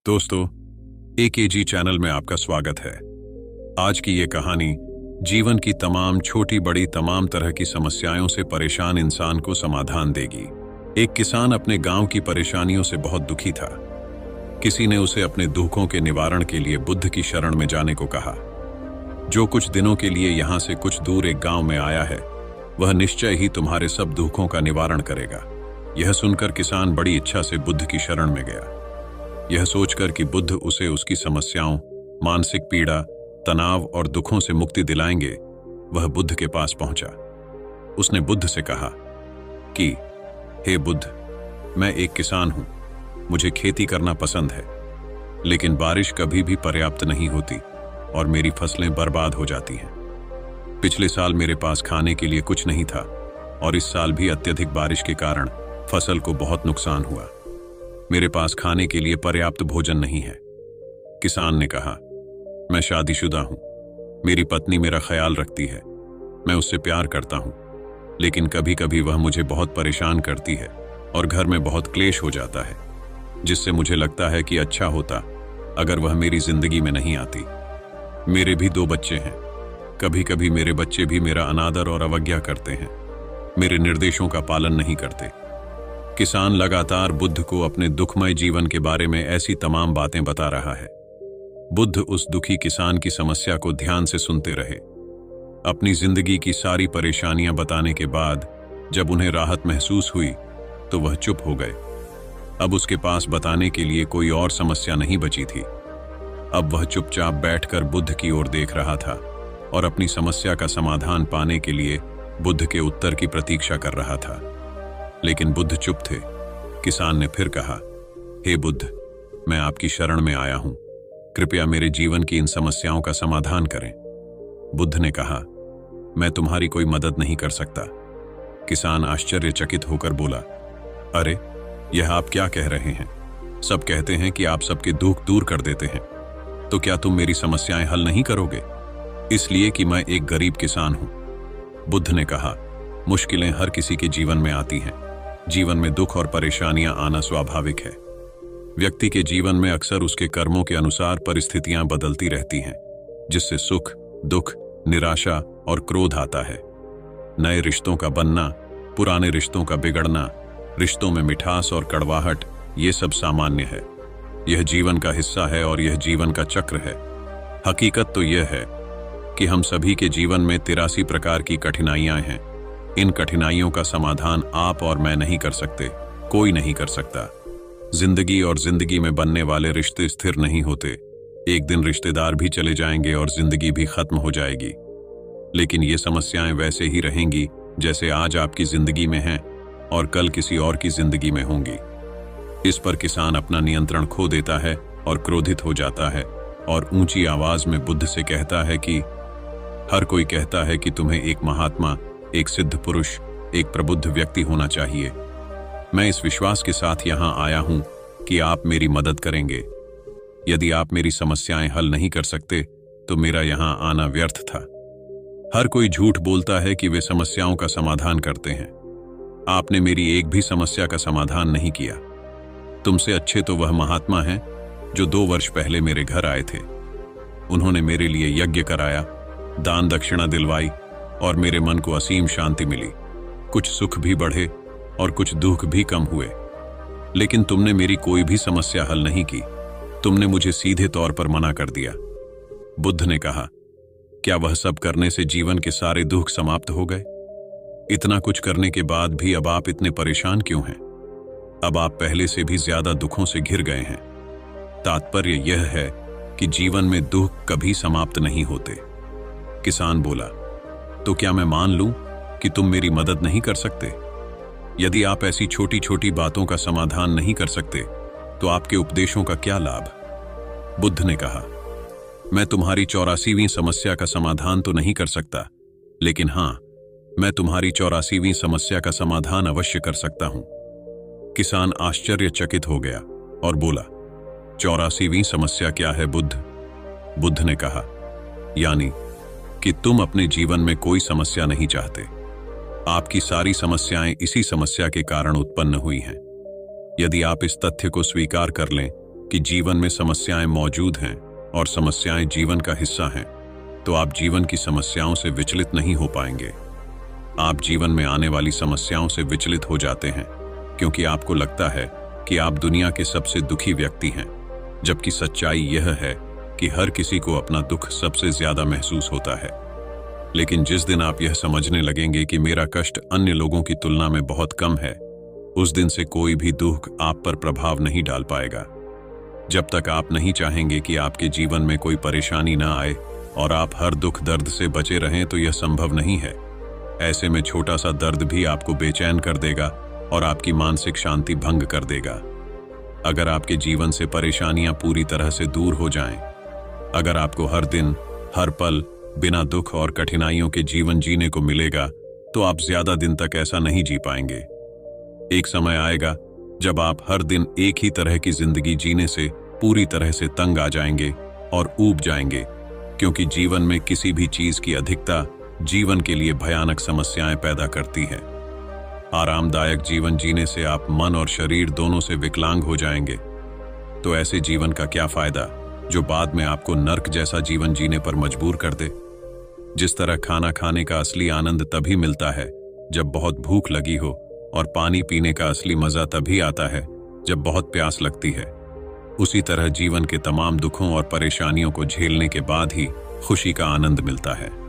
दोस्तों, AKG channel में आपका स्वागत है। आज की ये कहानी जीवन की तमाम छोटी बड़ी तमाम तरह की समस्याओं से परेशान इंसान को समाधान देगी। एक किसान अपने गांव की परेशानियों से बहुत दुखी था। किसी ने उसे अपने दुखों के निवारण के लिए बुद्ध की शरण में जाने को कहा। जो कुछ दिनों के लिए यहां से कुछ दूर एक गांव में आया है, वह निश्चय ही तुम्हारे सब दुखों का निवारण करेगा। यह सुनकर किसान बड़ी इच्छा से बुद्ध की शरण में गया, यह सोचकर कि बुद्ध उसे उसकी समस्याओं, मानसिक पीड़ा, तनाव और दुखों से मुक्ति दिलाएंगे। वह बुद्ध के पास पहुंचा। उसने बुद्ध से कहा कि हे बुद्ध, मैं एक किसान हूं, मुझे खेती करना पसंद है, लेकिन बारिश कभी भी पर्याप्त नहीं होती और मेरी फसलें बर्बाद हो जाती हैं। पिछले साल मेरे पास खाने के लिए कुछ नहीं था और इस साल भी अत्यधिक बारिश के कारण फसल को बहुत नुकसान हुआ। मेरे पास खाने के लिए पर्याप्त भोजन नहीं है। किसान ने कहा, मैं शादीशुदा हूं, मेरी पत्नी मेरा ख्याल रखती है, मैं उससे प्यार करता हूं, लेकिन कभी कभी वह मुझे बहुत परेशान करती है और घर में बहुत क्लेश हो जाता है, जिससे मुझे लगता है कि अच्छा होता अगर वह मेरी जिंदगी में नहीं आती। मेरे भी 2 बच्चे हैं। कभी कभी मेरे बच्चे भी मेरा अनादर और अवज्ञा करते हैं, मेरे निर्देशों का पालन नहीं करते। किसान लगातार बुद्ध को अपने दुखमय जीवन के बारे में ऐसी तमाम बातें बता रहा है। बुद्ध उस दुखी किसान की समस्या को ध्यान से सुनते रहे। अपनी जिंदगी की सारी परेशानियां बताने के बाद जब उन्हें राहत महसूस हुई तो वह चुप हो गए। अब उसके पास बताने के लिए कोई और समस्या नहीं बची थी। अब वह चुपचाप बैठकर बुद्ध की ओर देख रहा था और अपनी समस्या का समाधान पाने के लिए बुद्ध के उत्तर की प्रतीक्षा कर रहा था। लेकिन बुद्ध चुप थे। किसान ने फिर कहा, हे बुद्ध, मैं आपकी शरण में आया हूं, कृपया मेरे जीवन की इन समस्याओं का समाधान करें। बुद्ध ने कहा, मैं तुम्हारी कोई मदद नहीं कर सकता। किसान आश्चर्यचकित होकर बोला, अरे, यह आप क्या कह रहे हैं? सब कहते हैं कि आप सबके दुख दूर कर देते हैं, तो क्या तुम मेरी समस्याएं हल नहीं करोगे? इसलिए कि मैं एक गरीब किसान हूं। बुद्ध ने कहा, मुश्किलें हर किसी के जीवन में आती हैं। जीवन में दुख और परेशानियां आना स्वाभाविक है। व्यक्ति के जीवन में अक्सर उसके कर्मों के अनुसार परिस्थितियां बदलती रहती हैं, जिससे सुख, दुख, निराशा और क्रोध आता है। नए रिश्तों का बनना, पुराने रिश्तों का बिगड़ना, रिश्तों में मिठास और कड़वाहट, ये सब सामान्य है। यह जीवन का हिस्सा है और यह जीवन का चक्र है। हकीकत तो यह है कि हम सभी के जीवन में 83 प्रकार की कठिनाइयां हैं। इन कठिनाइयों का समाधान आप और मैं नहीं कर सकते, कोई नहीं कर सकता। जिंदगी और जिंदगी में बनने वाले रिश्ते स्थिर नहीं होते। एक दिन रिश्तेदार भी चले जाएंगे और जिंदगी भी खत्म हो जाएगी। लेकिन ये समस्याएं वैसे ही रहेंगी जैसे आज आपकी जिंदगी में हैं और कल किसी और की जिंदगी में होंगी। इस पर किसान अपना नियंत्रण खो देता है और क्रोधित हो जाता है और ऊंची आवाज में बुद्ध से कहता है कि हर कोई कहता है कि तुम्हें एक महात्मा, एक सिद्ध पुरुष, एक प्रबुद्ध व्यक्ति होना चाहिए। मैं इस विश्वास के साथ यहां आया हूं कि आप मेरी मदद करेंगे। यदि आप मेरी समस्याएं हल नहीं कर सकते तो मेरा यहां आना व्यर्थ था। हर कोई झूठ बोलता है कि वे समस्याओं का समाधान करते हैं। आपने मेरी एक भी समस्या का समाधान नहीं किया। तुमसे अच्छे तो वह महात्मा हैं जो 2 वर्ष पहले मेरे घर आए थे। उन्होंने मेरे लिए यज्ञ कराया, दान दक्षिणा दिलवाई और मेरे मन को असीम शांति मिली। कुछ सुख भी बढ़े और कुछ दुख भी कम हुए। लेकिन तुमने मेरी कोई भी समस्या हल नहीं की। तुमने मुझे सीधे तौर पर मना कर दिया। बुद्ध ने कहा, क्या वह सब करने से जीवन के सारे दुख समाप्त हो गए? इतना कुछ करने के बाद भी अब आप इतने परेशान क्यों हैं? अब आप पहले से भी ज्यादा दुखों से घिर गए हैं। तात्पर्य यह है कि जीवन में दुख कभी समाप्त नहीं होते। किसान बोला, तो क्या मैं मान लूं कि तुम मेरी मदद नहीं कर सकते? यदि आप ऐसी छोटी छोटी बातों का समाधान नहीं कर सकते तो आपके उपदेशों का क्या लाभ? बुद्ध ने कहा, मैं तुम्हारी 84वीं समस्या का समाधान तो नहीं कर सकता, लेकिन हां, मैं तुम्हारी 84वीं समस्या का समाधान अवश्य कर सकता हूं। किसान आश्चर्यचकित हो गया और बोला, 84वीं समस्या क्या है बुद्ध? बुद्ध ने कहा, यानी कि तुम अपने जीवन में कोई समस्या नहीं चाहते। आपकी सारी समस्याएं इसी समस्या के कारण उत्पन्न हुई हैं। यदि आप इस तथ्य को स्वीकार कर लें कि जीवन में समस्याएं मौजूद हैं और समस्याएं जीवन का हिस्सा हैं, तो आप जीवन की समस्याओं से विचलित नहीं हो पाएंगे। आप जीवन में आने वाली समस्याओं से विचलित हो जाते हैं क्योंकि आपको लगता है कि आप दुनिया के सबसे दुखी व्यक्ति हैं, जबकि सच्चाई यह है कि हर किसी को अपना दुख सबसे ज्यादा महसूस होता है। लेकिन जिस दिन आप यह समझने लगेंगे कि मेरा कष्ट अन्य लोगों की तुलना में बहुत कम है, उस दिन से कोई भी दुख आप पर प्रभाव नहीं डाल पाएगा। जब तक आप नहीं चाहेंगे कि आपके जीवन में कोई परेशानी ना आए और आप हर दुख दर्द से बचे रहें, तो यह संभव नहीं है। ऐसे में छोटा सा दर्द भी आपको बेचैन कर देगा और आपकी मानसिक शांति भंग कर देगा। अगर आपके जीवन से परेशानियां पूरी तरह से दूर हो जाएं, अगर आपको हर दिन हर पल बिना दुख और कठिनाइयों के जीवन जीने को मिलेगा, तो आप ज्यादा दिन तक ऐसा नहीं जी पाएंगे। एक समय आएगा जब आप हर दिन एक ही तरह की जिंदगी जीने से पूरी तरह से तंग आ जाएंगे और ऊब जाएंगे, क्योंकि जीवन में किसी भी चीज की अधिकता जीवन के लिए भयानक समस्याएं पैदा करती है। आरामदायक जीवन जीने से आप मन और शरीर दोनों से विकलांग हो जाएंगे। तो ऐसे जीवन का क्या फायदा जो बाद में आपको नर्क जैसा जीवन जीने पर मजबूर कर दे। जिस तरह खाना खाने का असली आनंद तभी मिलता है जब बहुत भूख लगी हो, और पानी पीने का असली मजा तभी आता है जब बहुत प्यास लगती है, उसी तरह जीवन के तमाम दुखों और परेशानियों को झेलने के बाद ही खुशी का आनंद मिलता है।